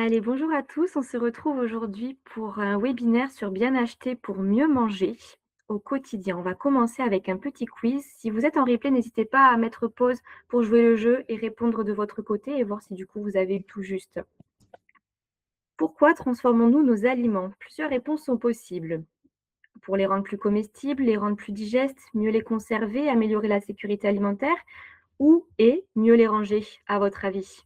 Allez, bonjour à tous. On se retrouve aujourd'hui pour un webinaire sur bien acheter pour mieux manger au quotidien. On va commencer avec un petit quiz. Si vous êtes en replay, n'hésitez pas à mettre pause pour jouer le jeu et répondre de votre côté et voir si du coup vous avez eu tout juste. Pourquoi transformons-nous nos aliments? Plusieurs réponses sont possibles. Pour les rendre plus comestibles, les rendre plus digestes, mieux les conserver, améliorer la sécurité alimentaire ou mieux les ranger, à votre avis?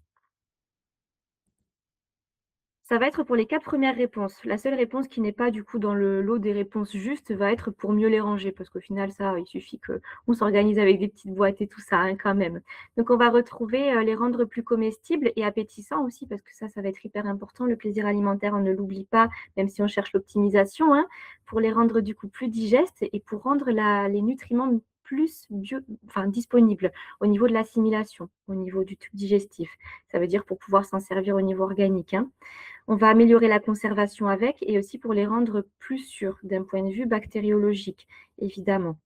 Ça va être pour les 4 premières réponses. La seule réponse qui n'est pas du coup dans le lot des réponses justes va être pour mieux les ranger parce qu'au final ça, il suffit qu'on s'organise avec des petites boîtes et tout ça, hein, quand même. Donc on va retrouver, les rendre plus comestibles et appétissants aussi parce que ça va être hyper important. Le plaisir alimentaire, on ne l'oublie pas, même si on cherche l'optimisation, hein, pour les rendre du coup plus digestes et pour rendre les nutriments plus disponibles au niveau de l'assimilation, au niveau du tube digestif. Ça veut dire pour pouvoir s'en servir au niveau organique, hein. On va améliorer la conservation avec et aussi pour les rendre plus sûrs d'un point de vue bactériologique, évidemment.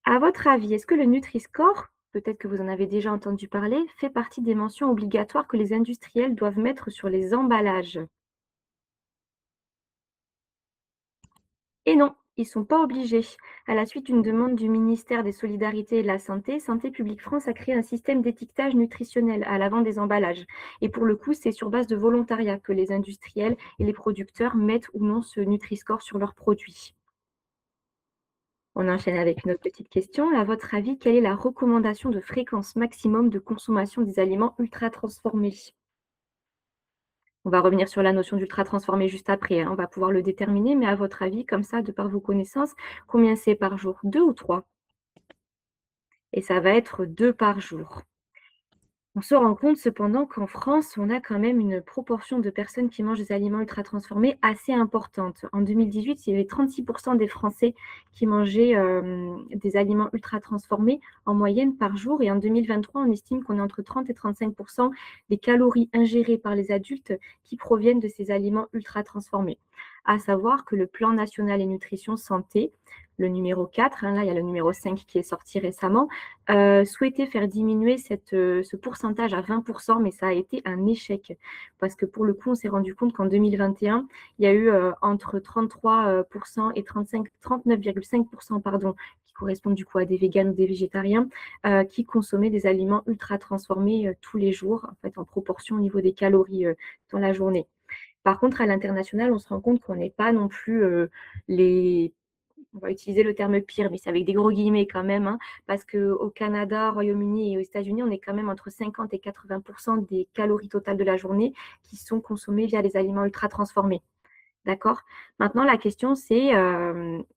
À votre avis, est-ce que le Nutri-Score, peut-être que vous en avez déjà entendu parler, fait partie des mentions obligatoires que les industriels doivent mettre sur les emballages? Et non, ils ne sont pas obligés. À la suite d'une demande du ministère des Solidarités et de la Santé, Santé publique France a créé un système d'étiquetage nutritionnel à l'avant des emballages. Et pour le coup, c'est sur base de volontariat que les industriels et les producteurs mettent ou non ce Nutri-Score sur leurs produits. On enchaîne avec une autre petite question. À votre avis, quelle est la recommandation de fréquence maximum de consommation des aliments ultra transformés? On va revenir sur la notion d'ultra transformé juste après, hein, on va pouvoir le déterminer, mais à votre avis, comme ça, de par vos connaissances, combien c'est par jour? 2 ou 3? Et ça va être 2 par jour. On se rend compte cependant qu'en France, on a quand même une proportion de personnes qui mangent des aliments ultra transformés assez importante. En 2018, il y avait 36 des Français qui mangeaient, des aliments ultra transformés en moyenne par jour et en 2023, on estime qu'on est entre 30 et 35 des calories ingérées par les adultes qui proviennent de ces aliments ultra transformés. À savoir que le plan national et nutrition santé, le numéro 4, hein, là il y a le numéro 5 qui est sorti récemment, souhaitait faire diminuer ce pourcentage à 20 mais ça a été un échec. Parce que pour le coup, on s'est rendu compte qu'en 2021, il y a eu, entre 33 et 39,5 pardon, qui correspondent du coup à des véganes ou des végétariens, qui consommaient des aliments ultra transformés, tous les jours, en fait, en proportion au niveau des calories, dans la journée. Par contre, à l'international, on se rend compte qu'on n'est pas non plus, les on va utiliser le terme pire, mais c'est avec des gros guillemets quand même, hein, parce qu'au Canada, au Royaume-Uni et aux États-Unis, on est quand même entre 50 et 80 des calories totales de la journée qui sont consommées via les aliments ultra transformés. D'accord? Maintenant, la question, c'est,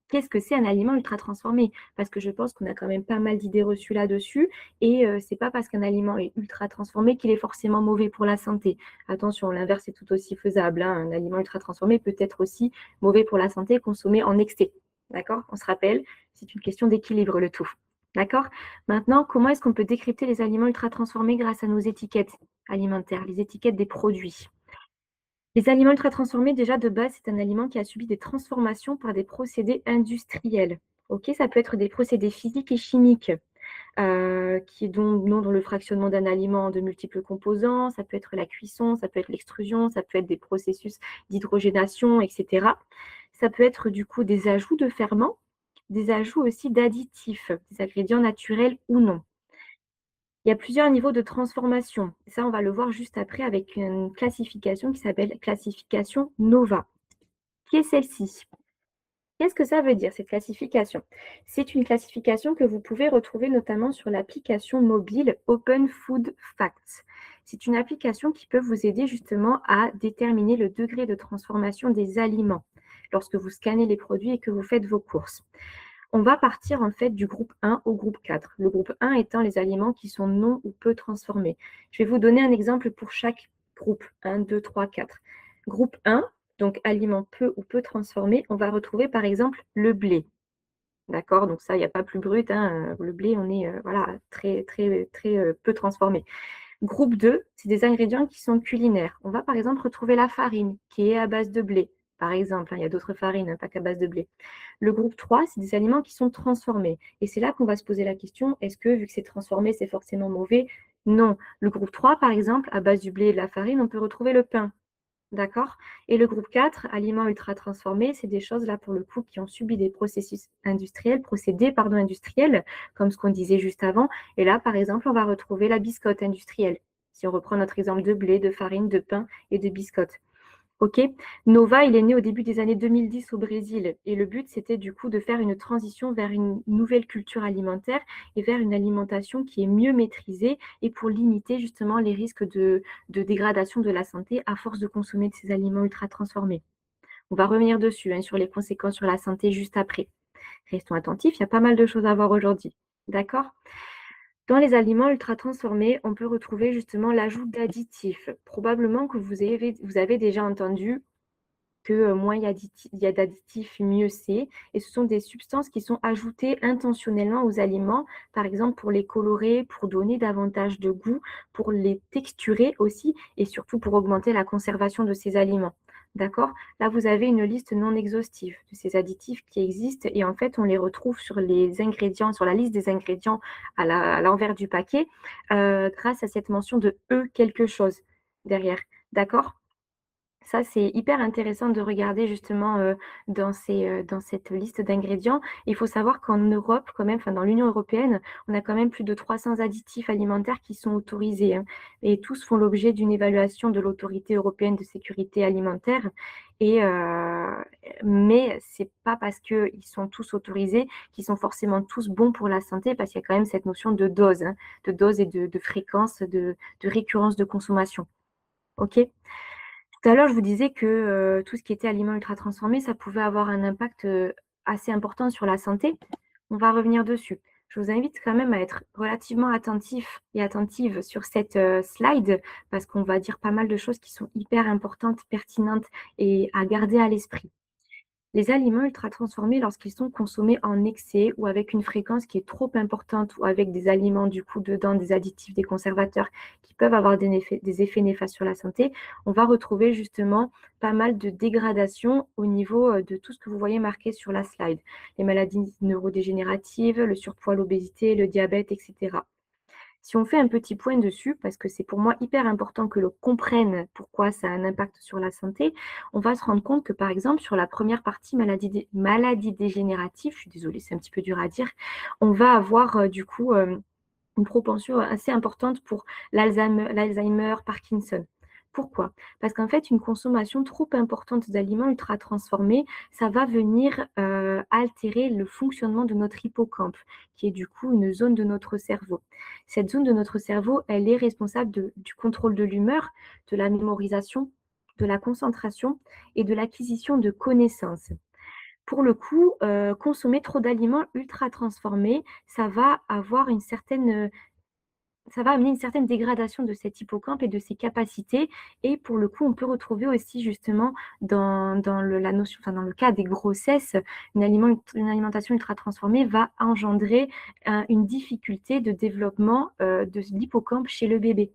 qu'est-ce que c'est un aliment ultra transformé? Parce que je pense qu'on a quand même pas mal d'idées reçues là-dessus et c'est pas parce qu'un aliment est ultra transformé qu'il est forcément mauvais pour la santé. Attention, l'inverse est tout aussi faisable, hein. Un aliment ultra transformé peut être aussi mauvais pour la santé consommé en excès. D'accord? On se rappelle, c'est une question d'équilibre le tout. D'accord? Maintenant, comment est-ce qu'on peut décrypter les aliments ultra transformés grâce à nos étiquettes alimentaires, les étiquettes des produits? Les aliments ultra transformés, déjà de base, c'est un aliment qui a subi des transformations par des procédés industriels. OK, ça peut être des procédés physiques et chimiques, dont le fractionnement d'un aliment en de multiples composants, ça peut être la cuisson, ça peut être l'extrusion, ça peut être des processus d'hydrogénation, et cetera. Ça peut être du coup des ajouts de ferments, des ajouts aussi d'additifs, des ingrédients naturels ou non. Il y a plusieurs niveaux de transformation. Ça, on va le voir juste après avec une classification qui s'appelle classification NOVA. Qui est celle-ci? Qu'est-ce que ça veut dire, cette classification? C'est une classification que vous pouvez retrouver notamment sur l'application mobile Open Food Facts. C'est une application qui peut vous aider justement à déterminer le degré de transformation des aliments lorsque vous scannez les produits et que vous faites vos courses. On va partir en fait du groupe 1 au groupe 4. Le groupe 1 étant les aliments qui sont non ou peu transformés. Je vais vous donner un exemple pour chaque groupe. 1, 2, 3, 4. Groupe 1, donc aliments peu ou peu transformés, on va retrouver par exemple le blé. D'accord? Donc ça, il n'y a pas plus brut, hein, le blé, on est voilà, très, très, très peu transformé. Groupe 2, c'est des ingrédients qui sont culinaires. On va par exemple retrouver la farine qui est à base de blé. Par exemple, hein, il y a d'autres farines, hein, pas qu'à base de blé. Le groupe 3, c'est des aliments qui sont transformés. Et c'est là qu'on va se poser la question, est-ce que vu que c'est transformé, c'est forcément mauvais? Non. Le groupe 3, par exemple, à base du blé et de la farine, on peut retrouver le pain. D'accord? Et le groupe 4, aliments ultra transformés, c'est des choses là pour le coup qui ont subi des procédés pardon, industriels, comme ce qu'on disait juste avant. Et là, par exemple, on va retrouver la biscotte industrielle. Si on reprend notre exemple de blé, de farine, de pain et de biscotte. OK. Nova, il est né au début des années 2010 au Brésil et le but, c'était du coup de faire une transition vers une nouvelle culture alimentaire et vers une alimentation qui est mieux maîtrisée et pour limiter justement les risques de dégradation de la santé à force de consommer de ces aliments ultra transformés. On va revenir dessus, hein, sur les conséquences sur la santé juste après. Restons attentifs, il y a pas mal de choses à voir aujourd'hui. D'accord? Dans les aliments ultra transformés, on peut retrouver justement l'ajout d'additifs. Probablement que vous avez déjà entendu que, moins il y a d'additifs, mieux c'est et ce sont des substances qui sont ajoutées intentionnellement aux aliments, par exemple pour les colorer, pour donner davantage de goût, pour les texturer aussi et surtout pour augmenter la conservation de ces aliments. D'accord? Là, vous avez une liste non exhaustive de ces additifs qui existent et en fait, on les retrouve sur les ingrédients, sur la liste des ingrédients à l'envers du paquet, grâce à cette mention de «E quelque chose» derrière. D'accord? Ça, c'est hyper intéressant de regarder justement, dans cette liste d'ingrédients. Il faut savoir qu'en Europe quand même, enfin dans l'Union européenne, on a quand même plus de 300 additifs alimentaires qui sont autorisés, hein et tous font l'objet d'une évaluation de l'Autorité européenne de sécurité alimentaire et mais c'est pas parce qu'ils sont tous autorisés qu'ils sont forcément tous bons pour la santé, parce qu'il y a quand même cette notion de dose, hein, de dose et de fréquence, de récurrence de consommation. OK? Tout à l'heure, je vous disais que, tout ce qui était aliments ultra transformés, ça pouvait avoir un impact, assez important sur la santé. On va revenir dessus. Je vous invite quand même à être relativement attentif et attentive sur cette, slide, parce qu'on va dire pas mal de choses qui sont hyper importantes, pertinentes et à garder à l'esprit. Les aliments ultra transformés, lorsqu'ils sont consommés en excès ou avec une fréquence qui est trop importante ou avec des aliments du coup dedans, des additifs, des conservateurs qui peuvent avoir des effets néfastes sur la santé, on va retrouver justement pas mal de dégradation au niveau de tout ce que vous voyez marqué sur la slide. Les maladies neurodégénératives, le surpoids, l'obésité, le diabète, etc. Si on fait un petit point dessus, parce que c'est pour moi hyper important que l'on comprenne pourquoi ça a un impact sur la santé, on va se rendre compte que, par exemple, sur la première partie maladie dégénérative, je suis désolée, c'est un petit peu dur à dire, on va avoir, du coup, une propension assez importante pour l'Alzheimer, Parkinson. Pourquoi? Parce qu'en fait, une consommation trop importante d'aliments ultra transformés, ça va venir, altérer le fonctionnement de notre hippocampe, qui est du coup une zone de notre cerveau. Cette zone de notre cerveau, elle est responsable du contrôle de l'humeur, de la mémorisation, de la concentration et de l'acquisition de connaissances. Pour le coup, consommer trop d'aliments ultra transformés, ça va amener une certaine dégradation de cet hippocampe et de ses capacités et pour le coup, on peut retrouver aussi justement dans la notion dans le cas des grossesses, une alimentation ultra transformée va engendrer, une difficulté de développement, de l'hippocampe chez le bébé.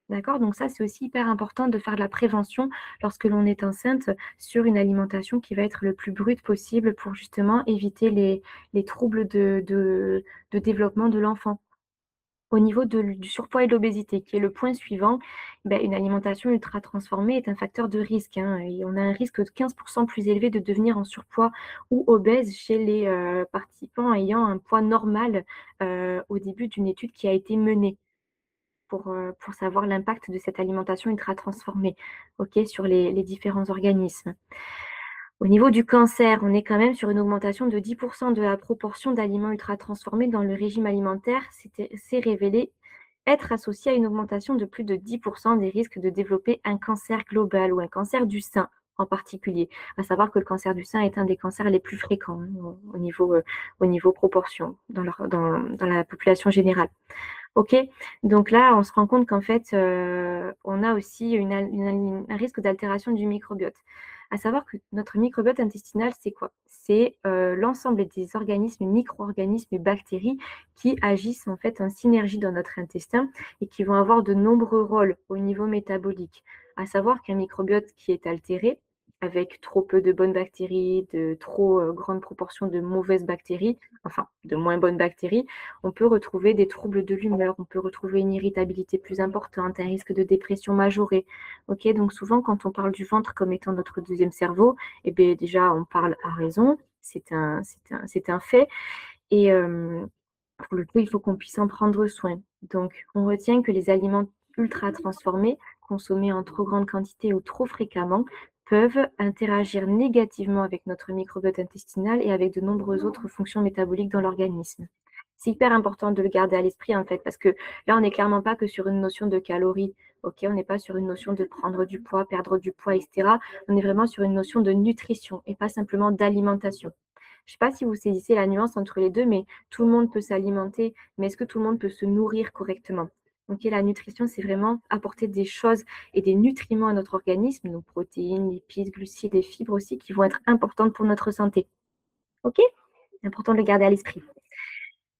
D'accord? Donc ça, c'est aussi hyper important de faire de la prévention lorsque l'on est enceinte sur une alimentation qui va être le plus brute possible pour justement éviter les troubles de développement de l'enfant. Au niveau du surpoids et de l'obésité, qui est le point suivant, une alimentation ultra transformée est un facteur de risque, hein, et on a un risque de 15 plus élevé de devenir en surpoids ou obèse chez les, participants ayant un poids normal, au début d'une étude qui a été menée pour savoir l'impact de cette alimentation ultra transformée, OK, sur les différents organismes. Au niveau du cancer, on est quand même sur une augmentation de 10 de la proportion d'aliments ultra transformés dans le régime alimentaire. C'est révélé être associé à une augmentation de plus de 10 des risques de développer un cancer global ou un cancer du sein en particulier. À savoir que le cancer du sein est un des cancers les plus fréquents, hein, au niveau proportion dans la population générale. OK? Donc là, on se rend compte qu'en fait, on a aussi un risque d'altération du microbiote. À savoir que notre microbiote intestinal, c'est quoi? C'est, l'ensemble des organismes, micro-organismes et bactéries qui agissent en fait en synergie dans notre intestin et qui vont avoir de nombreux rôles au niveau métabolique. À savoir qu'un microbiote qui est altéré, avec trop peu de bonnes bactéries, de trop grande proportion de mauvaises bactéries, enfin de moins bonnes bactéries, on peut retrouver des troubles de l'humeur, on peut retrouver une irritabilité plus importante, un risque de dépression majorée. Ok, donc souvent quand on parle du ventre comme étant notre deuxième cerveau, eh bien déjà on parle à raison, c'est un fait. Et pour le coup, il faut qu'on puisse en prendre soin. Donc, on retient que les aliments ultra transformés, consommés en trop grande quantité ou trop fréquemment, peuvent interagir négativement avec notre microbiote intestinal et avec de nombreuses autres fonctions métaboliques dans l'organisme. C'est hyper important de le garder à l'esprit en fait, parce que là, on n'est clairement pas que sur une notion de calories. Ok, on n'est pas sur une notion de prendre du poids, perdre du poids, etc. On est vraiment sur une notion de nutrition et pas simplement d'alimentation. Je ne sais pas si vous saisissez la nuance entre les deux, mais tout le monde peut s'alimenter, mais est-ce que tout le monde peut se nourrir correctement? Ok, la nutrition, c'est vraiment apporter des choses et des nutriments à notre organisme, donc protéines, lipides, glucides et fibres aussi, qui vont être importantes pour notre santé. Ok? C'est important de le garder à l'esprit.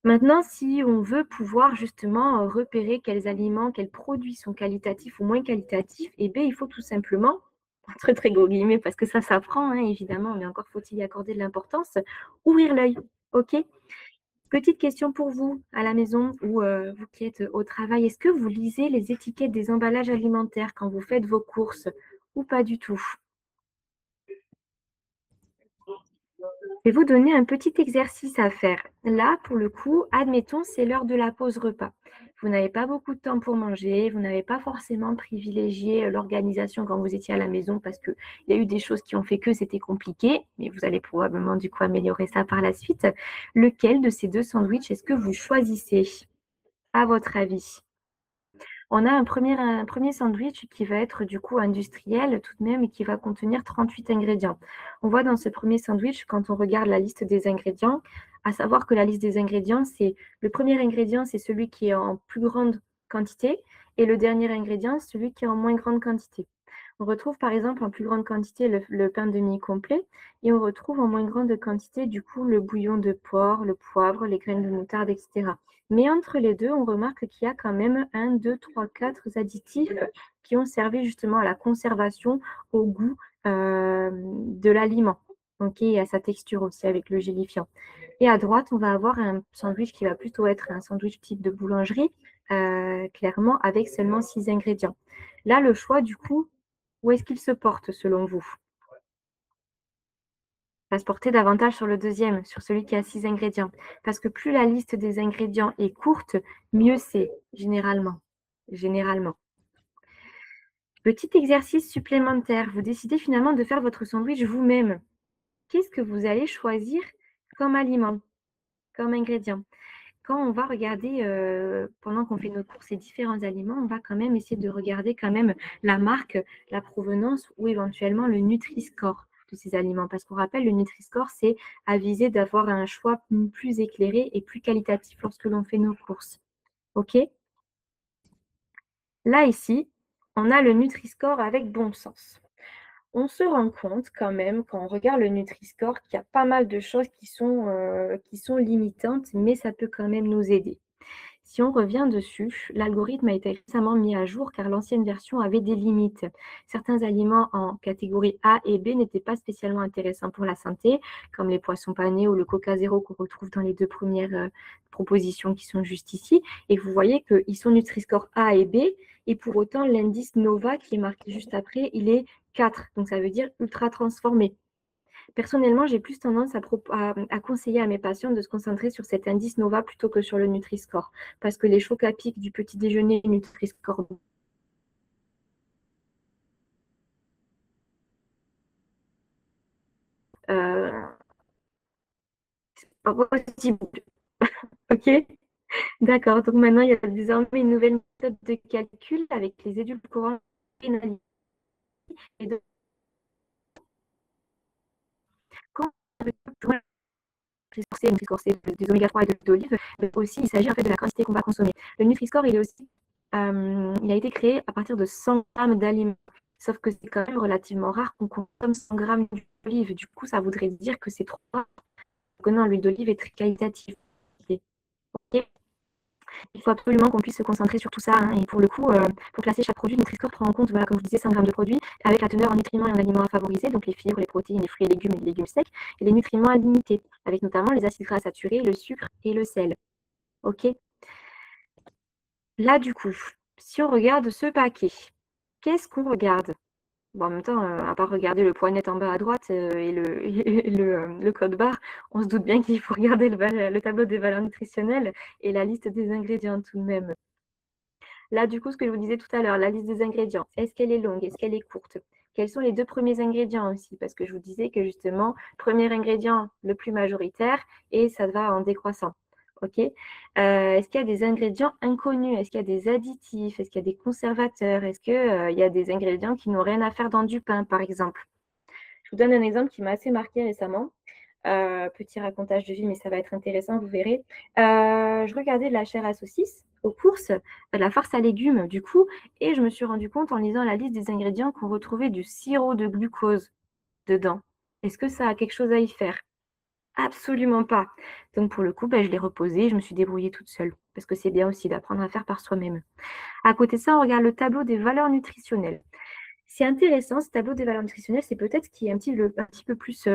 Maintenant, si on veut pouvoir justement repérer quels aliments, quels produits sont qualitatifs ou moins qualitatifs, eh bien, il faut tout simplement, entre très gros guillemets, parce que ça s'apprend, hein, évidemment, mais encore faut-il y accorder de l'importance, ouvrir l'œil. Ok? Petite question pour vous à la maison ou vous qui êtes au travail. Est-ce que vous lisez les étiquettes des emballages alimentaires quand vous faites vos courses ou pas du tout? Je vais vous donner un petit exercice à faire. Là, pour le coup, admettons, c'est l'heure de la pause repas. Vous n'avez pas beaucoup de temps pour manger, vous n'avez pas forcément privilégié l'organisation quand vous étiez à la maison parce qu'il y a eu des choses qui ont fait que c'était compliqué, mais vous allez probablement du coup améliorer ça par la suite. Lequel de ces deux sandwichs est-ce que vous choisissez, à votre avis? On a un premier sandwich qui va être du coup industriel tout de même et qui va contenir 38 ingrédients. On voit dans ce premier sandwich, quand on regarde la liste des ingrédients, à savoir que la liste des ingrédients, c'est le premier ingrédient, c'est celui qui est en plus grande quantité et le dernier ingrédient, celui qui est en moins grande quantité. On retrouve par exemple en plus grande quantité le pain de mie complet et on retrouve en moins grande quantité du coup le bouillon de porc, le poivre, les graines de moutarde, etc. Mais entre les deux, on remarque qu'il y a quand même 1, 2, 3, 4 additifs qui ont servi justement à la conservation, au goût de l'aliment. Ok, et à sa texture aussi avec le gélifiant. Et à droite, on va avoir un sandwich qui va plutôt être un sandwich type de boulangerie, clairement avec seulement 6 ingrédients. Là, le choix, du coup, où est-ce qu'il se porte selon vous? Va se porter davantage sur le deuxième, sur celui qui a 6 ingrédients. Parce que plus la liste des ingrédients est courte, mieux c'est, généralement. Généralement. Petit exercice supplémentaire, vous décidez finalement de faire votre sandwich vous-même. Qu'est-ce que vous allez choisir comme aliment, comme ingrédient? Quand on va regarder, pendant qu'on fait nos courses, ces différents aliments, on va quand même essayer de regarder quand même la marque, la provenance ou éventuellement le Nutri-Score de ces aliments. Parce qu'on rappelle, le Nutri-Score, c'est à viser d'avoir un choix plus éclairé et plus qualitatif lorsque l'on fait nos courses. OK? Là, ici, on a le Nutri-Score avec bon sens. On se rend compte quand même, quand on regarde le Nutri-Score, qu'il y a pas mal de choses qui sont limitantes, mais ça peut quand même nous aider. Si on revient dessus, l'algorithme a été récemment mis à jour car l'ancienne version avait des limites. Certains aliments en catégorie A et B n'étaient pas spécialement intéressants pour la santé, comme les poissons panés ou le Coca Zéro qu'on retrouve dans les deux premières propositions qui sont juste ici. Et vous voyez qu'ils sont Nutri-Score A et B, et pour autant l'indice NOVA qui est marqué juste après, il est 4, donc ça veut dire ultra transformé. Personnellement, j'ai plus tendance à conseiller à mes patients de se concentrer sur cet indice NOVA plutôt que sur le Nutri-Score. Parce que les chocs à pic du petit déjeuner Nutri-Score, c'est pas possible. OK? D'accord. Donc maintenant, il y a désormais une nouvelle méthode de calcul avec les édulcorants pénalisés. Et donc, quand Nutri-Score, c'est des oméga 3 et de l'huile d'olive, aussi, il s'agit en fait de la quantité qu'on va consommer. Le Nutri-Score, il est aussi il a été créé à partir de 100 grammes d'aliments. Sauf que c'est quand même relativement rare qu'on consomme 100 grammes d'huile d'olive. Du coup, ça voudrait dire que c'est trop rare. Que non, l'huile d'olive est très qualitative. Ok. Il faut absolument qu'on puisse se concentrer sur tout ça, hein. Et pour le coup, pour classer chaque produit, Nutri-Score prend en compte, voilà, comme je disais, 100 grammes de produits avec la teneur en nutriments et en aliments à favoriser, donc les fibres, les protéines, les fruits et légumes et les légumes secs, et les nutriments à limiter, avec notamment les acides gras saturés, le sucre et le sel. OK? Là, du coup, si on regarde ce paquet, qu'est-ce qu'on regarde? Bon, en même temps, à part regarder le poids net en bas à droite, et le et le code barre, on se doute bien qu'il faut regarder le tableau des valeurs nutritionnelles et la liste des ingrédients tout de même. Là, du coup, ce que je vous disais tout à l'heure, la liste des ingrédients, est-ce qu'elle est longue? Est-ce qu'elle est courte? Quels sont les 2 premiers ingrédients aussi? Parce que je vous disais que justement, premier ingrédient le plus majoritaire et ça va en décroissant. OK? Est-ce qu'il y a des ingrédients inconnus? Est-ce qu'il y a des additifs? Est-ce qu'il y a des conservateurs? Est-ce que, il y a des ingrédients qui n'ont rien à faire dans du pain, par exemple? Je vous donne un exemple qui m'a assez marqué récemment. Petit racontage de vie, mais ça va être intéressant, vous verrez. Je regardais de la chair à saucisse aux courses, de la farce à légumes du coup, et je me suis rendu compte en lisant la liste des ingrédients qu'on retrouvait du sirop de glucose dedans. Est-ce que ça a quelque chose à y faire? Absolument pas. Donc pour le coup, je l'ai reposé, je me suis débrouillée toute seule, parce que c'est bien aussi d'apprendre à faire par soi-même. À côté de ça, on regarde le tableau des valeurs nutritionnelles. C'est intéressant, ce tableau des valeurs nutritionnelles, c'est peut-être ce qui est un petit peu plus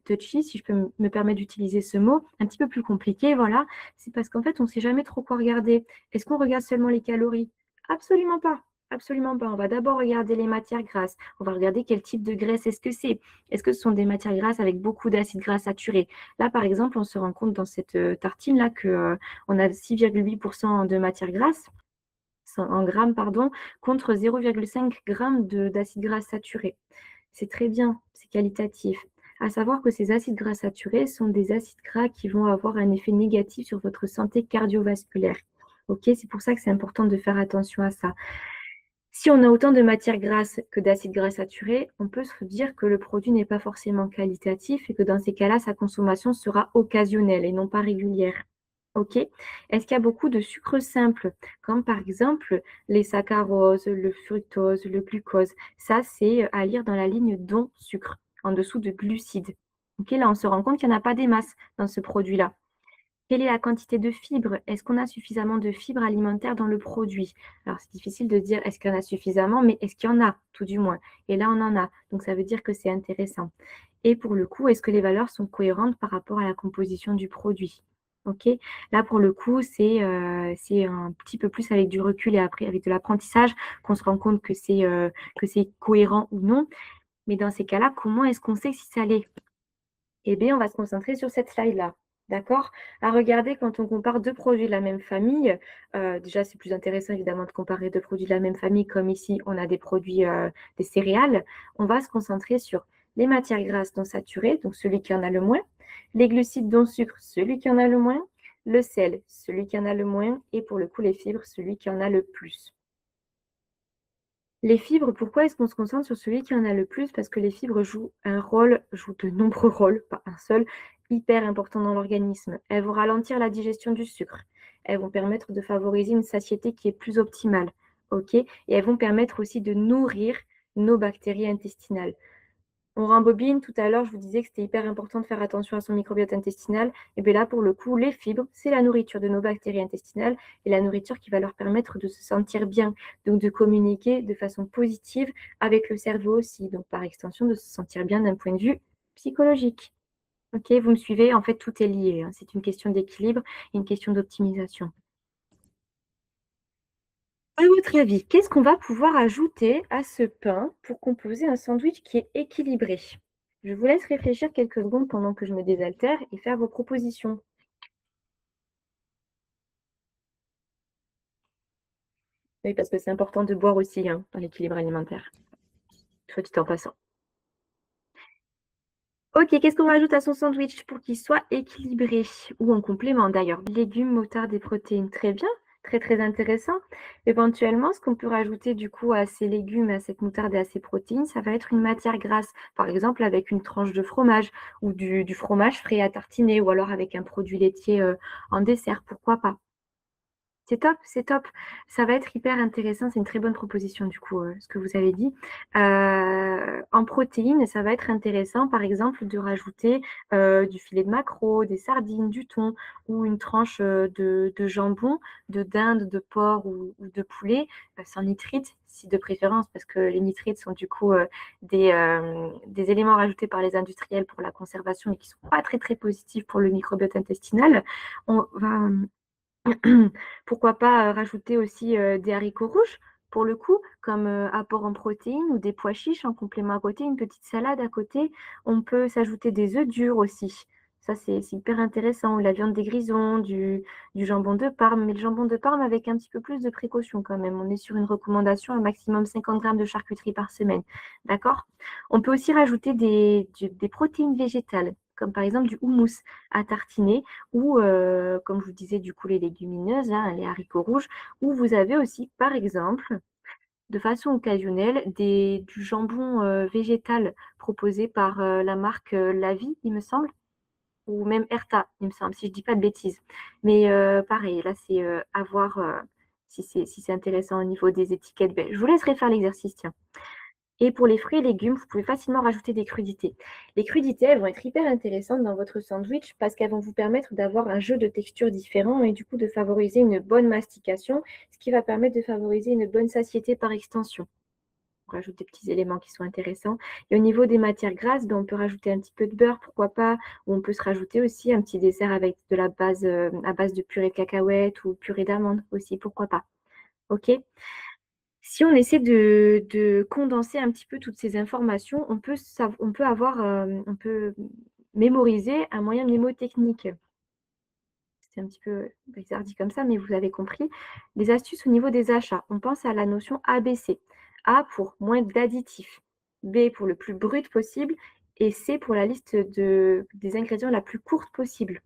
touchy, si je peux me permettre d'utiliser ce mot, un petit peu plus compliqué, voilà. C'est parce qu'en fait, on ne sait jamais trop quoi regarder. Est-ce qu'on regarde seulement les calories? Absolument pas. Absolument pas. On va d'abord regarder les matières grasses. On va regarder quel type de graisse est-ce que c'est. Est-ce que ce sont des matières grasses avec beaucoup d'acides gras saturés? Là, par exemple, on se rend compte dans cette tartine-là qu'on a 6,8% de matières grasses en grammes, pardon, contre 0,5 grammes d'acides gras saturés. C'est très bien, c'est qualitatif. À savoir que ces acides gras saturés sont des acides gras qui vont avoir un effet négatif sur votre santé cardiovasculaire. Ok, c'est pour ça que c'est important de faire attention à ça. Si on a autant de matières grasses que d'acides gras saturés, on peut se dire que le produit n'est pas forcément qualitatif et que dans ces cas-là, sa consommation sera occasionnelle et non pas régulière. OK? Est-ce qu'il y a beaucoup de sucres simples, comme par exemple les saccharoses, le fructose, le glucose? Ça, c'est à lire dans la ligne «dont sucre», en dessous de glucides. OK? Là, on se rend compte qu'il n'y en a pas des masses dans ce produit-là. Quelle est la quantité de fibres? Est-ce qu'on a suffisamment de fibres alimentaires dans le produit? Alors, c'est difficile de dire est-ce qu'il y en a suffisamment, mais est-ce qu'il y en a, tout du moins? Et là, on en a. Donc, ça veut dire que c'est intéressant. Et pour le coup, est-ce que les valeurs sont cohérentes par rapport à la composition du produit? OK? Là, pour le coup, c'est un petit peu plus avec du recul et après avec de l'apprentissage qu'on se rend compte que c'est cohérent ou non. Mais dans ces cas-là, comment est-ce qu'on sait si ça l'est? Eh bien, on va se concentrer sur cette slide-là, d'accord? À regarder quand on compare 2 produits de la même famille, déjà, c'est plus intéressant évidemment de comparer 2 produits de la même famille, comme ici, on a des produits, des céréales. On va se concentrer sur les matières grasses non saturées, donc celui qui en a le moins, les glucides non sucre, celui qui en a le moins, le sel, celui qui en a le moins et pour le coup, les fibres, celui qui en a le plus. Les fibres, pourquoi est-ce qu'on se concentre sur celui qui en a le plus? Parce que les fibres jouent de nombreux rôles, pas un seul, hyper important dans l'organisme. Elles vont ralentir la digestion du sucre. Elles vont permettre de favoriser une satiété qui est plus optimale, OK? Et elles vont permettre aussi de nourrir nos bactéries intestinales. On rembobine, tout à l'heure, je vous disais que c'était hyper important de faire attention à son microbiote intestinal. Et bien là, pour le coup, les fibres, c'est la nourriture de nos bactéries intestinales et la nourriture qui va leur permettre de se sentir bien, donc de communiquer de façon positive avec le cerveau aussi, donc par extension de se sentir bien d'un point de vue psychologique. Ok, vous me suivez? En fait, tout est lié, hein. C'est une question d'équilibre et une question d'optimisation. À votre avis, qu'est-ce qu'on va pouvoir ajouter à ce pain pour composer un sandwich qui est équilibré? Je vous laisse réfléchir quelques secondes pendant que je me désaltère et faire vos propositions. Oui, parce que c'est important de boire aussi, hein, dans l'équilibre alimentaire, soit dit en passant. OK, qu'est-ce qu'on rajoute à son sandwich pour qu'il soit équilibré? Ou en complément d'ailleurs? Légumes, moutarde et protéines. Très bien, très, très intéressant. Éventuellement, ce qu'on peut rajouter du coup à ces légumes, à cette moutarde et à ces protéines, ça va être une matière grasse. Par exemple, avec une tranche de fromage ou du fromage frais à tartiner ou alors avec un produit laitier, en dessert, pourquoi pas? C'est top, c'est top. Ça va être hyper intéressant. C'est une très bonne proposition du coup, ce que vous avez dit. En protéines, ça va être intéressant, par exemple, de rajouter, du filet de maquereau, des sardines, du thon ou une tranche, de jambon, de dinde, de porc ou de poulet, sans nitrites, si de préférence, parce que les nitrites sont du coup, des éléments rajoutés par les industriels pour la conservation et qui sont pas très, très positifs pour le microbiote intestinal. On va Pourquoi pas, rajouter aussi, des haricots rouges, pour le coup, comme, apport en protéines ou des pois chiches en complément à côté, une petite salade à côté. On peut s'ajouter des œufs durs aussi. Ça, c'est hyper intéressant, ou la viande des grisons, du jambon de Parme, mais le jambon de Parme avec un petit peu plus de précaution quand même. On est sur une recommandation, un maximum 50 grammes de charcuterie par semaine, d'accord? On peut aussi rajouter des protéines végétales, comme par exemple du houmous à tartiner ou, comme je vous disais, du coup, les légumineuses, là, les haricots rouges, ou vous avez aussi, par exemple, de façon occasionnelle, du jambon, végétal proposé par, la marque, La Vie, il me semble, ou même Herta, il me semble, si je dis pas de bêtises. Mais, pareil, là, c'est, à voir, si c'est intéressant au niveau des étiquettes. Beh, je vous laisserai faire l'exercice, tiens. Et pour les fruits et légumes, vous pouvez facilement rajouter des crudités. Les crudités, elles vont être hyper intéressantes dans votre sandwich parce qu'elles vont vous permettre d'avoir un jeu de textures différents et du coup de favoriser une bonne mastication, ce qui va permettre de favoriser une bonne satiété par extension. On rajoute des petits éléments qui sont intéressants. Et au niveau des matières grasses, ben, on peut rajouter un petit peu de beurre, pourquoi pas, ou on peut se rajouter aussi un petit dessert avec de la base, à base de purée de cacahuètes ou purée d'amandes aussi, pourquoi pas. OK? Si on essaie de condenser un petit peu toutes ces informations, on peut avoir, on peut mémoriser un moyen mnémotechnique. C'est un petit peu bizarre dit comme ça, mais vous avez compris. Les astuces au niveau des achats, on pense à la notion ABC. A pour moins d'additifs, B pour le plus brut possible et C pour la liste des ingrédients la plus courte possible.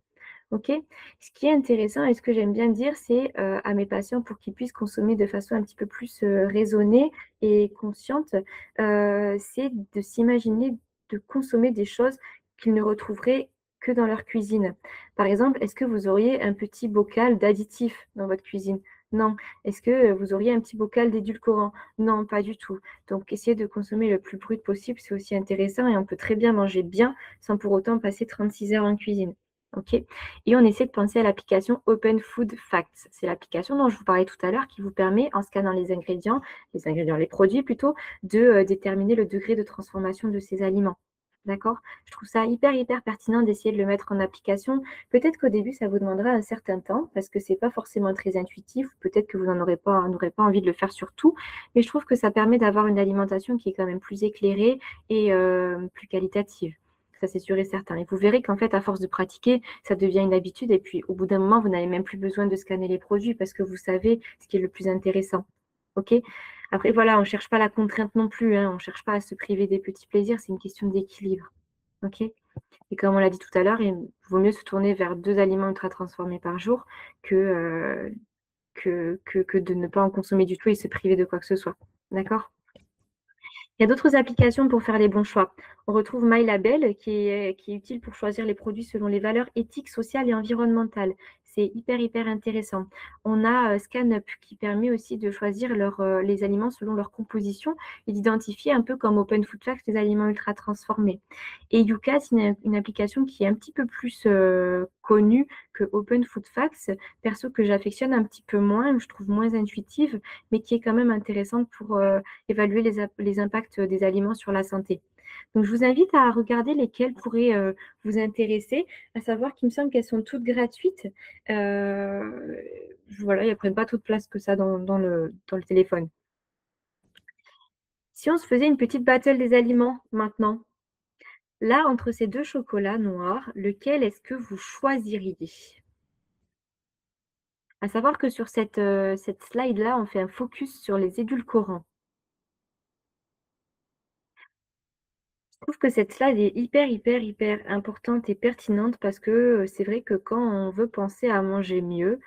OK? Ce qui est intéressant et ce que j'aime bien dire, c'est, à mes patients pour qu'ils puissent consommer de façon un petit peu plus, raisonnée et consciente, c'est de s'imaginer de consommer des choses qu'ils ne retrouveraient que dans leur cuisine. Par exemple, est-ce que vous auriez un petit bocal d'additifs dans votre cuisine? Non. Est-ce que, vous auriez un petit bocal d'édulcorants? Non, pas du tout. Donc essayer de consommer le plus brut possible, c'est aussi intéressant et on peut très bien manger bien sans pour autant passer 36 heures en cuisine. OK? Et on essaie de penser à l'application Open Food Facts. C'est l'application dont je vous parlais tout à l'heure qui vous permet, en scannant les produits plutôt, de, déterminer le degré de transformation de ces aliments. D'accord? Je trouve ça hyper, hyper pertinent d'essayer de le mettre en application. Peut-être qu'au début, ça vous demandera un certain temps parce que c'est pas forcément très intuitif. Peut-être que vous n'aurez pas envie de le faire sur tout, mais je trouve que ça permet d'avoir une alimentation qui est quand même plus éclairée et plus qualitative. Ça, c'est sûr et certain. Et vous verrez qu'en fait, à force de pratiquer, ça devient une habitude. Et puis, au bout d'un moment, vous n'avez même plus besoin de scanner les produits parce que vous savez ce qui est le plus intéressant. OK? Après, voilà, on ne cherche pas la contrainte non plus, hein. On ne cherche pas à se priver des petits plaisirs. C'est une question d'équilibre. OK? Et comme on l'a dit tout à l'heure, il vaut mieux se tourner vers 2 aliments ultra transformés par jour que, que de ne pas en consommer du tout et se priver de quoi que ce soit. D'accord? Il y a d'autres applications pour faire les bons choix. On retrouve MyLabel qui est utile pour choisir les produits selon les valeurs éthiques, sociales et environnementales. C'est hyper, hyper intéressant. On a ScanUp qui permet aussi de choisir les aliments selon leur composition et d'identifier un peu comme Open Food Facts les aliments ultra transformés. Et Yuka, c'est une application qui est un petit peu plus connue que Open Food Facts, perso que j'affectionne un petit peu moins, je trouve moins intuitive, mais qui est quand même intéressante pour évaluer les impacts des aliments sur la santé. Donc je vous invite à regarder lesquelles pourraient, vous intéresser, à savoir qu'il me semble qu'elles sont toutes gratuites. Heu, voilà, elles prennent pas toute place que ça dans le téléphone. Si on se faisait une petite battle des aliments maintenant, là, entre ces 2 chocolats noirs, lequel est-ce que vous choisiriez? À savoir que sur cette slide-là, on fait un focus sur les édulcorants. Je trouve que cette slide est hyper, hyper, hyper importante et pertinente parce que, c'est vrai que quand on veut penser à manger mieux,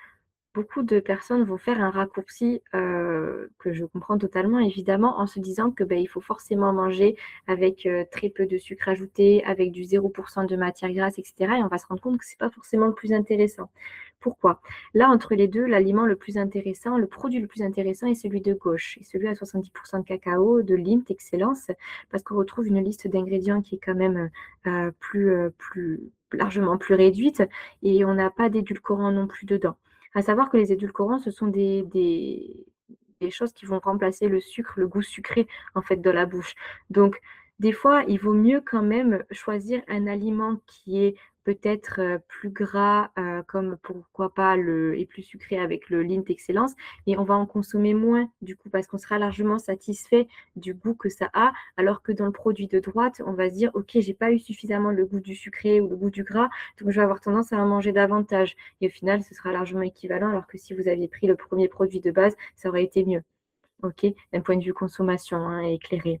Beaucoup de personnes vont faire un raccourci, que je comprends totalement évidemment, en se disant que, il faut forcément manger avec, très peu de sucre ajouté, avec du 0 de matière grasse et cetera et on va se rendre compte que c'est pas forcément le plus intéressant. Pourquoi? Là, entre les 2, l'aliment le plus intéressant, le produit le plus intéressant est celui de gauche et celui à 70 de cacao, de Lindt Excellence, parce qu'on retrouve une liste d'ingrédients qui est quand même, plus largement plus réduite et on n'a pas d'édulcorants non plus dedans. À savoir que les édulcorants, ce sont des choses qui vont remplacer le sucre, le goût sucré, en fait, de la bouche. Donc, des fois, il vaut mieux quand même choisir un aliment qui est peut-être, plus gras, comme pourquoi pas le et plus sucré avec le Lindt Excellence et on va en consommer moins, du coup, parce qu'on sera largement satisfait du goût que ça a. Alors que dans le produit de droite, on va se dire: «OK, j'ai pas eu suffisamment le goût du sucré ou le goût du gras, donc je vais avoir tendance à en manger davantage». Et au final, ce sera largement équivalent, alors que si vous aviez pris le premier produit de base, ça aurait été mieux, OK? D'un point de vue consommation, hein, éclairé.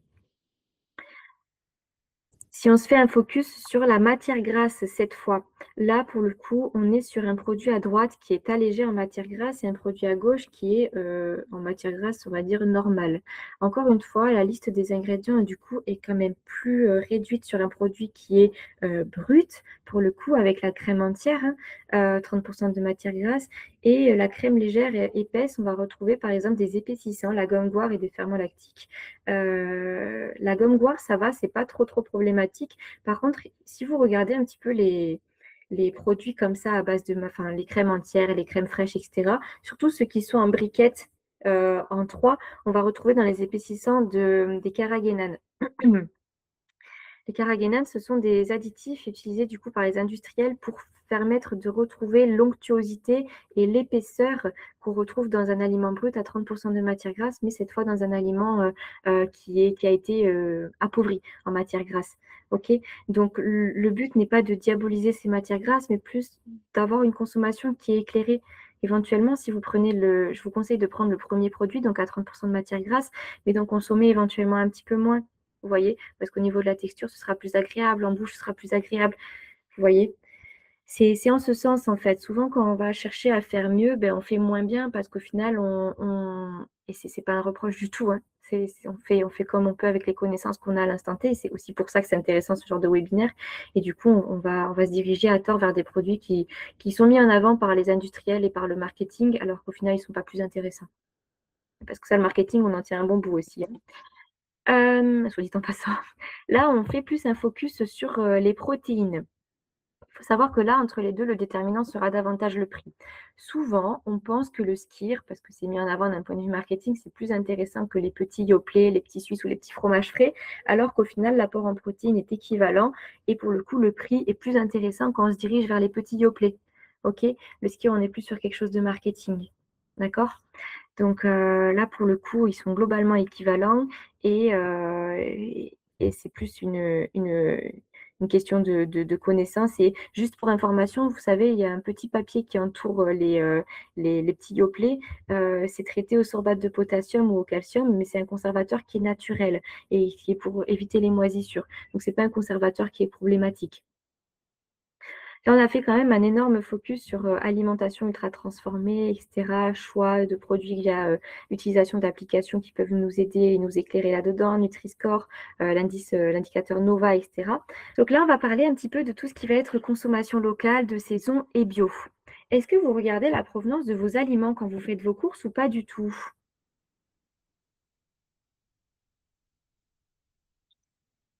Si on se fait un focus sur la matière grasse cette fois, là pour le coup, on est sur un produit à droite qui est allégé en matière grasse et un produit à gauche qui est, en matière grasse, on va dire normale. Encore une fois, la liste des ingrédients du coup est quand même plus, réduite sur un produit qui est, brut pour le coup avec la crème entière, hein, 30 de matière grasse et la crème légère et épaisse, on va retrouver par exemple des épaississants, la gomme goire et des ferments lactiques. La gomme goire, ça va, c'est pas trop problématique. Par contre, si vous regardez un petit peu les produits comme ça à base de ma enfin, les crèmes entières, les crèmes fraîches et cetera, surtout ceux qui sont en briquettes, en 3, on va retrouver dans les épaississants des carrageenan. Les carrageenans, ce sont des additifs utilisés du coup par les industriels pour permettre de retrouver l'onctuosité et l'épaisseur qu'on retrouve dans un aliment brut à 30 de matière grasse, mais cette fois dans un aliment, qui a été, appauvri en matière grasse. OK? Donc le but n'est pas de diaboliser ces matières grasses, mais plus d'avoir une consommation qui est éclairée. Éventuellement, si vous prenez je vous conseille de prendre le premier produit, donc à 30 de matière grasse, mais d'en consommer éventuellement un petit peu moins. Vous voyez? Parce qu'au niveau de la texture, ce sera plus agréable, en bouche, ce sera plus agréable. Vous voyez? C'est en ce sens, en fait. Souvent, quand on va chercher à faire mieux, on fait moins bien parce qu'au final, on et c'est pas un reproche du tout, hein. C'est on fait comme on peut avec les connaissances qu'on a à l'instant T et c'est aussi pour ça que c'est intéressant ce genre de webinaire et du coup, on va se diriger à tort vers des produits qui sont mis en avant par les industriels et par le marketing alors qu'au final, ils sont pas plus intéressants. Parce que ça, le marketing, on en tient un bon bout aussi, hein. Soit dit en passant. Là, on fait plus un focus sur, les protéines. Il faut savoir que là, entre les 2, le déterminant sera davantage le prix. Souvent, on pense que le skyr, parce que c'est mis en avant d'un point de vue marketing, c'est plus intéressant que les petits Yoplait, les petits Suisses ou les petits fromages frais, alors qu'au final, l'apport en protéines est équivalent et pour le coup, le prix est plus intéressant quand on se dirige vers les petits Yoplait. OK? Le skyr, on est plus sur quelque chose de marketing. D'accord? Donc là, pour le coup, ils sont globalement équivalents et c'est plus une question de connaissance et juste pour information, vous savez, il y a un petit papier qui entoure, les petits Yoplait, c'est traité au sorbate de potassium ou au calcium, mais c'est un conservateur qui est naturel et qui est pour éviter les moisissures. Donc c'est pas un conservateur qui est problématique. Là, on a fait quand même un énorme focus sur, alimentation ultra transformée et cetera, choix de produits via, utilisation d'applications qui peuvent nous aider et nous éclairer là-dedans, Nutri-Score, l'indicateur Nova et cetera. Donc là, on va parler un petit peu de tout ce qui va être consommation locale, de saison et bio. Est-ce que vous regardez la provenance de vos aliments quand vous faites vos courses ou pas du tout?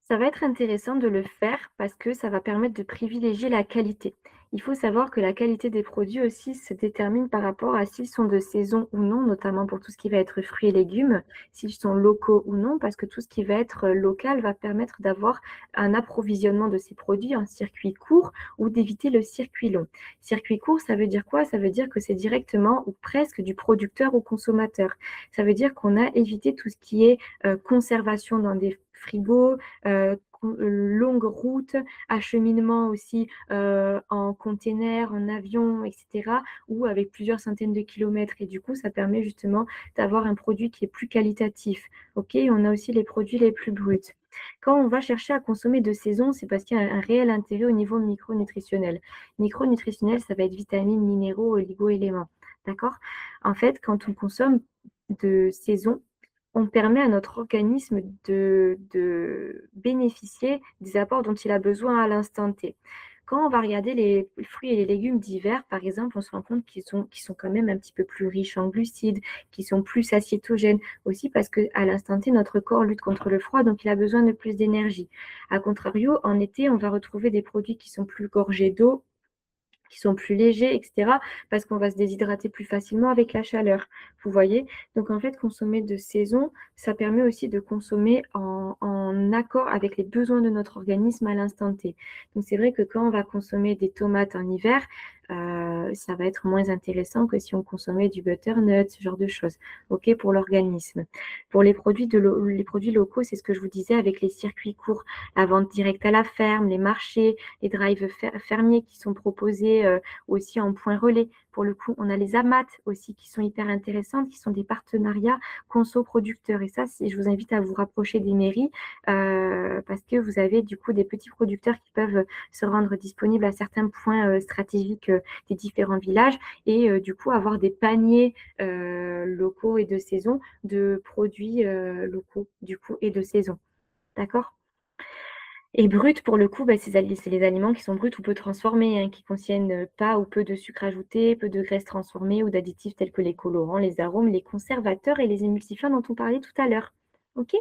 Ça va être intéressant de le faire parce que ça va permettre de privilégier la qualité. Il faut savoir que la qualité des produits aussi se détermine par rapport à s'ils sont de saison ou non, notamment pour tout ce qui va être fruits et légumes, s'ils sont locaux ou non, parce que tout ce qui va être local va permettre d'avoir un approvisionnement de ces produits en circuit court ou d'éviter le circuit long. Circuit court, ça veut dire quoi? Ça veut dire que c'est directement ou presque du producteur au consommateur. Ça veut dire qu'on a évité tout ce qui est conservation dans des frigos, longue route, acheminement aussi, en container, en avion et cetera ou avec plusieurs centaines de kilomètres et du coup, ça permet justement d'avoir un produit qui est plus qualitatif. OK? On a aussi les produits les plus bruts. Quand on va chercher à consommer de saison, c'est parce qu'il y a un réel intérêt au niveau micronutritionnel. Micronutritionnel, ça va être vitamines, minéraux, oligo-éléments. d'accord? En fait, quand on consomme de saison, on permet à notre organisme de bénéficier des apports dont il a besoin à l'instant T. Quand on va regarder les fruits et les légumes d'hiver, par exemple, on se rend compte qu'ils sont quand même un petit peu plus riches en glucides, qui sont plus satiétogènes, aussi parce qu'à l'instant T, notre corps lutte contre le froid, donc il a besoin de plus d'énergie. A contrario, en été, on va retrouver des produits qui sont plus gorgés d'eau, qui sont plus légers, et cetera, parce qu'on va se déshydrater plus facilement avec la chaleur. Vous voyez? Donc en fait, consommer de saison, ça permet aussi de consommer en accord avec les besoins de notre organisme à l'instant T. Donc c'est vrai que quand on va consommer des tomates en hiver, ça va être moins intéressant que si on consommait du butternut, ce genre de choses, OK, pour l'organisme. Pour les produits locaux, c'est ce que je vous disais avec les circuits courts, la vente directe à la ferme, les marchés, les drives fermiers qui sont proposés aussi en point relais. Pour le coup, on a les AMAT aussi qui sont hyper intéressantes, qui sont des partenariats conso-producteurs. Et ça, je vous invite à vous rapprocher des mairies parce que vous avez du coup des petits producteurs qui peuvent se rendre disponibles à certains points stratégiques des différents villages et du coup avoir des paniers locaux et de saison de produits locaux du coup et de saison. D'accord? Et brut, pour le coup, bah, c'est les aliments qui sont bruts ou peu transformés, hein, qui contiennent, pas ou peu de sucre ajouté, peu de graisses transformées ou d'additifs tels que les colorants, les arômes, les conservateurs et les émulsifiants dont on parlait tout à l'heure. OK?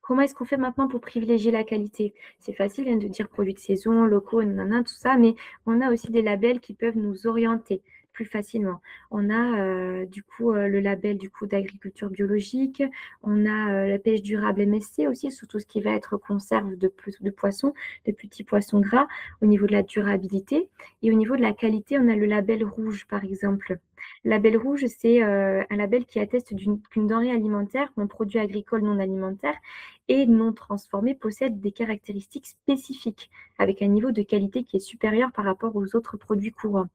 Comment est-ce qu'on fait maintenant pour privilégier la qualité? C'est facile, hein, de dire produits de saison, locaux, nanana, tout ça, mais on a aussi des labels qui peuvent nous orienter plus facilement. On a, du coup, le label du coup d'agriculture biologique, on a, la pêche durable MSC aussi, sur tout ce qui va être conserve de poissons, de petits poissons gras, au niveau de la durabilité et au niveau de la qualité, on a le label rouge, par exemple. Le label rouge, c'est, un label qui atteste qu'une denrée alimentaire, un produit agricole non alimentaire et non transformés possèdent des caractéristiques spécifiques, avec un niveau de qualité qui est supérieur par rapport aux autres produits courants.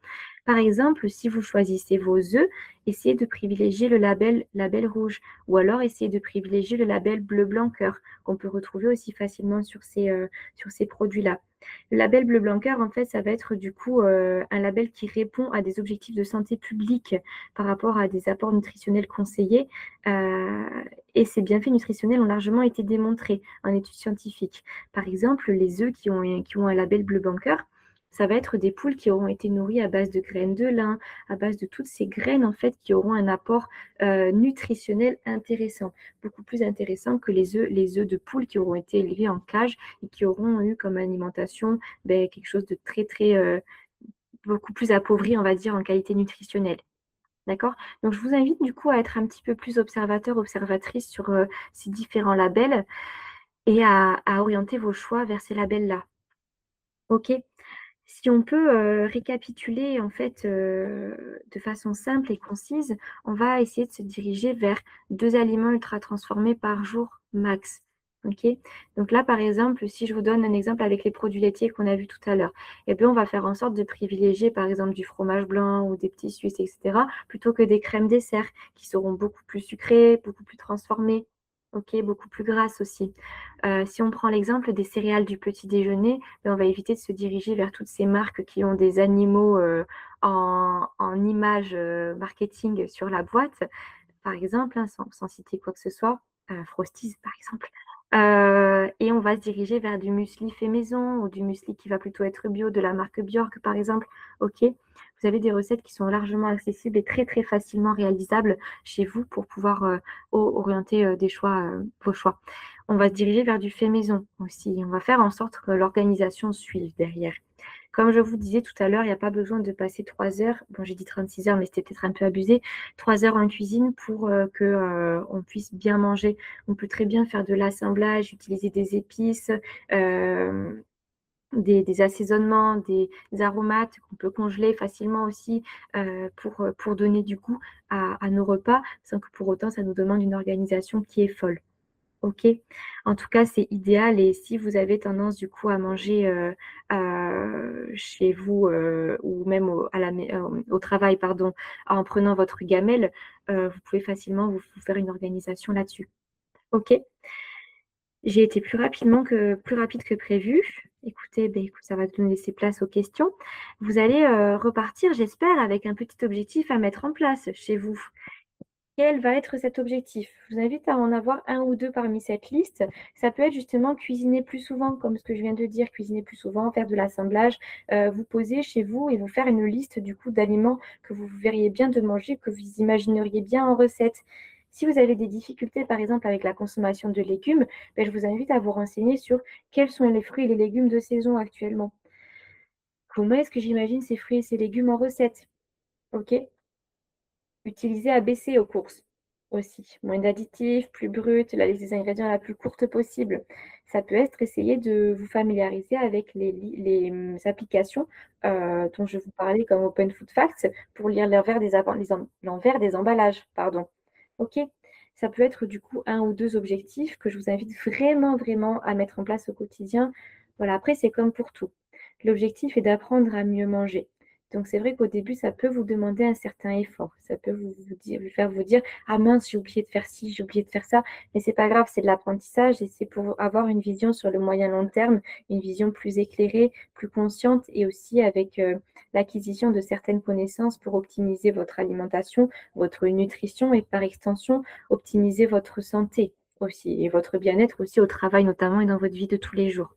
Par exemple, si vous choisissez vos œufs, essayez de privilégier le label rouge ou alors essayez de privilégier le label bleu blanc cœur qu'on peut retrouver aussi facilement sur ces produits-là. Le label bleu blanc cœur, en fait, ça va être du coup un label qui répond à des objectifs de santé publique par rapport à des apports nutritionnels conseillés. euh, et ces bienfaits nutritionnels ont largement été démontrés en études scientifiques. Par exemple, les œufs qui ont un label bleu blanc cœur, ça va être des poules qui auront été nourries à base de graines de lin, à base de toutes ces graines en fait qui auront un apport nutritionnel intéressant, beaucoup plus intéressant que les œufs de poules qui auront été élevés en cage et qui auront eu comme alimentation quelque chose de très très beaucoup plus appauvri, on va dire, en qualité nutritionnelle. D'accord? Donc je vous invite du coup à être un petit peu plus observateur, observatrice sur ces différents labels et à orienter vos choix vers ces labels-là. OK? Si on peut, récapituler en fait, de façon simple et concise, on va essayer de se diriger vers 2 aliments ultra transformés par jour max. OK? Donc là, par exemple, si je vous donne un exemple avec les produits laitiers qu'on a vus tout à l'heure, et bien, on va faire en sorte de privilégier, par exemple, du fromage blanc ou des petits suisses et cetera, plutôt que des crèmes dessert qui seront beaucoup plus sucrées, beaucoup plus transformées, OK? Beaucoup plus grasses aussi. Si on prend l'exemple des céréales du petit déjeuner, on va éviter de se diriger vers toutes ces marques qui ont des animaux en images marketing sur la boîte, par exemple, hein, sans citer quoi que ce soit, Frosties par exemple. Et on va se diriger vers du muesli fait maison ou du muesli qui va plutôt être bio de la marque Bjork par exemple. OK? Vous avez des recettes qui sont largement accessibles et très, très facilement réalisables chez vous pour pouvoir, orienter, vos choix. On va se diriger vers du fait maison aussi. On va faire en sorte que l'organisation suive derrière. Comme je vous disais tout à l'heure, il n'y a pas besoin de passer 3 heures, bon j'ai dit 36 heures, mais c'était peut-être un peu abusé, 3 heures en cuisine pour que on puisse bien manger. On peut très bien faire de l'assemblage, utiliser des épices, euh, des assaisonnements, des aromates qu'on peut congeler facilement aussi pour donner du goût à nos repas, sans que pour autant ça nous demande une organisation qui est folle. OK. En tout cas, c'est idéal et si vous avez tendance du coup à manger, chez vous, ou même au travail pardon, en prenant votre gamelle, vous pouvez facilement vous faire une organisation là-dessus. OK. J'ai été plus rapide que prévu. Écoutez, beh, écoute, ça va nous laisser place aux questions. Vous allez, repartir, j'espère, avec un petit objectif à mettre en place chez vous. Quel va être cet objectif? Je vous invite à en avoir un ou 2 parmi cette liste. Ça peut être justement cuisiner plus souvent, comme ce que je viens de dire, cuisiner plus souvent, faire de l'assemblage, vous poser chez vous et vous faire une liste du coup d'aliments que vous verriez bien de manger, que vous imagineriez bien en recette. Si vous avez des difficultés, par exemple, avec la consommation de légumes, beh, je vous invite à vous renseigner sur quels sont les fruits et les légumes de saison actuellement. Comment est-ce que j'imagine ces fruits et ces légumes en recette? OK? Utiliser ABC aux courses aussi. Moins d'additifs, plus brut, la liste des ingrédients la plus courte possible. Ça peut être essayer de vous familiariser avec applications, dont je vous parlais comme Open Food Facts pour lire l'envers des emballages, pardon. OK? Ça peut être du coup un ou 2 objectifs que je vous invite vraiment, vraiment à mettre en place au quotidien. Voilà, après c'est comme pour tout. L'objectif est d'apprendre à mieux manger. Donc c'est vrai qu'au début, ça peut vous demander un certain effort. Ça peut vous faire vous dire: «Ah mince, j'ai oublié de faire ci, j'ai oublié de faire ça». Mais c'est pas grave, c'est de l'apprentissage et c'est pour avoir une vision sur le moyen long terme, une vision plus éclairée, plus consciente et aussi avec, l'acquisition de certaines connaissances pour optimiser votre alimentation, votre nutrition et par extension, optimiser votre santé aussi et votre bien-être aussi au travail notamment et dans votre vie de tous les jours.